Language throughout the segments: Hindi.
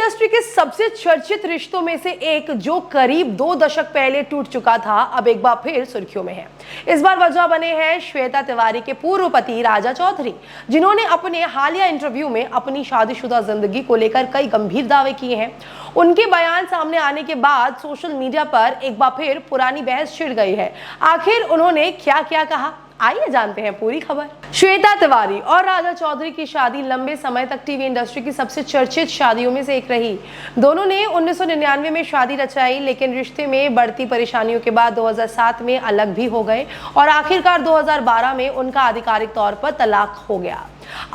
इंडस्ट्री के सबसे चर्चित रिश्तों में से एक जो करीब 2 दशक पहले टूट चुका था, अब एक बार फिर सुर्खियों में है। इस बार वजह बने हैं श्वेता तिवारी के पूर्व पति राजा चौधरी, जिन्होंने अपने हालिया इंटरव्यू में अपनी शादीशुदा जिंदगी को लेकर कई गंभीर दावे किए हैं। उनके बयान सामने आने के बाद सोशल मीडिया पर एक बार फिर पुरानी बहस छिड़ गई है। आखिर उन्होंने क्या क्या कहा, आइए जानते हैं पूरी खबर। श्वेता तिवारी और राजा चौधरी की शादी लंबे समय तक टीवी इंडस्ट्री की सबसे चर्चित शादियों में से एक रही। दोनों ने 1999 में शादी रचाई, लेकिन रिश्ते में बढ़ती परेशानियों के बाद 2007 में अलग भी हो गए और आखिरकार 2012 में उनका आधिकारिक तौर पर तलाक हो गया।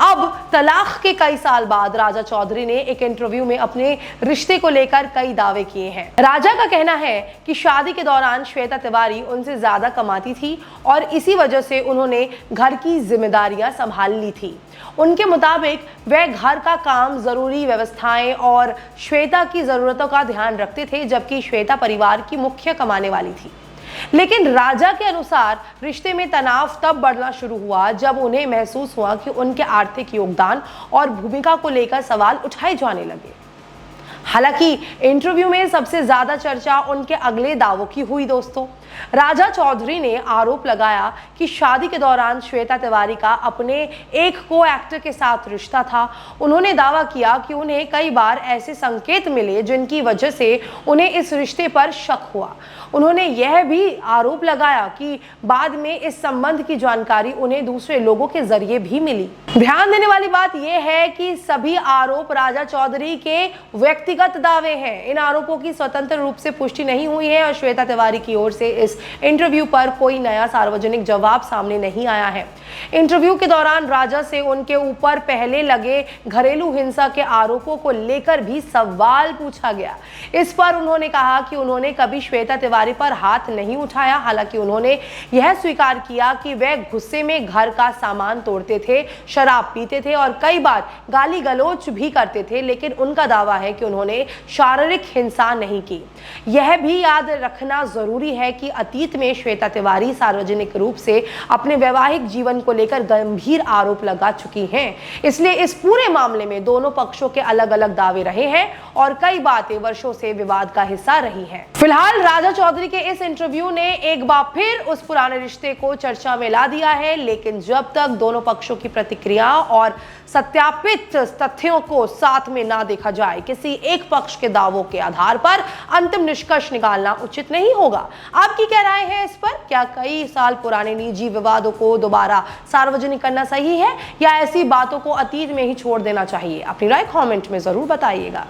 अब तलाक के कई साल बाद राजा चौधरी ने एक इंटरव्यू में अपने रिश्ते को लेकर कई दावे किए हैं। राजा का कहना है कि शादी के दौरान श्वेता तिवारी उनसे ज्यादा कमाती थी और इसी वजह से उन्होंने घर की जिम्मेदारियां संभाल ली थी। उनके मुताबिक वह घर का काम, जरूरी व्यवस्थाएं और श्वेता की जरूरतों का ध्यान रखते थे, जबकि श्वेता परिवार की मुख्य कमाने वाली थी। लेकिन राजा के अनुसार रिश्ते में तनाव तब बढ़ना शुरू हुआ जब उन्हें महसूस हुआ कि उनके आर्थिक योगदान और भूमिका को लेकर सवाल उठाए जाने लगे। हालांकि इंटरव्यू में सबसे ज्यादा चर्चा उनके अगले दावों की हुई दोस्तों। राजा चौधरी ने आरोप लगाया कि शादी के दौरान श्वेता तिवारी का अपने एक को एक्टर के साथ रिश्ता था। उन्होंने दावा किया कि उन्हें कई बार ऐसे संकेत मिले जिनकी वजह से उन्हें इस रिश्ते पर शक हुआ। उन्होंने यह भी आरोप लगाया कि बाद में इस संबंध की जानकारी उन्हें दूसरे लोगों के जरिए भी मिली। ध्यान देने वाली बात यह है कि सभी आरोप राजा चौधरी के व्यक्तिगत दावे हैं। इन आरोपों की स्वतंत्र रूप से पुष्टि नहीं हुई है और श्वेता तिवारी की ओर से इस इंटरव्यू पर कोई नया सार्वजनिक जवाब सामने नहीं आया है। इंटरव्यू के दौरान राजा से उनके ऊपर पहले लगे घरेलू हिंसा के आरोपों को लेकर भी सवाल पूछा गया। इस पर उन्होंने कहा कि उन्होंने कभी श्वेता तिवारी पर हाथ नहीं उठाया। हालांकि उन्होंने यह स्वीकार किया कि वे गुस्से में घर का सामान तोड़ते थे, शराब पीते थे और कई बार गाली गलौज भी करते थे, लेकिन उनका दावा है कि उन्होंने शारीरिक हिंसा नहीं की। यह भी याद रखना जरूरी है कि अतीत में श्वेता तिवारी सार्वजनिक रूप से अपने वैवाहिक जीवन को लेकर गंभीर आरोप लगा चुकी हैं। इसलिए इस पूरे मामले में दोनों पक्षों के अलग अलग दावे रहे हैं और कई बातें वर्षों से विवाद का हिस्सा रही हैं। फिलहाल राजा चौधरी के इस इंटरव्यू ने एक बार फिर उस पुराने रिश्ते को चर्चा में ला दिया है, लेकिन जब तक दोनों पक्षों की प्रतिक्रिया और सत्यापित तथ्यों को साथ में ना देखा जाए, किसी एक पक्ष के दावों के आधार पर अंतिम निष्कर्ष निकालना उचित नहीं होगा। आपकी क्या राय है इस पर? क्या कई साल पुराने निजी विवादों को दोबारा सार्वजनिक करना सही है या ऐसी बातों को अतीत में ही छोड़ देना चाहिए? अपनी राय कमेंट में जरूर बताइएगा।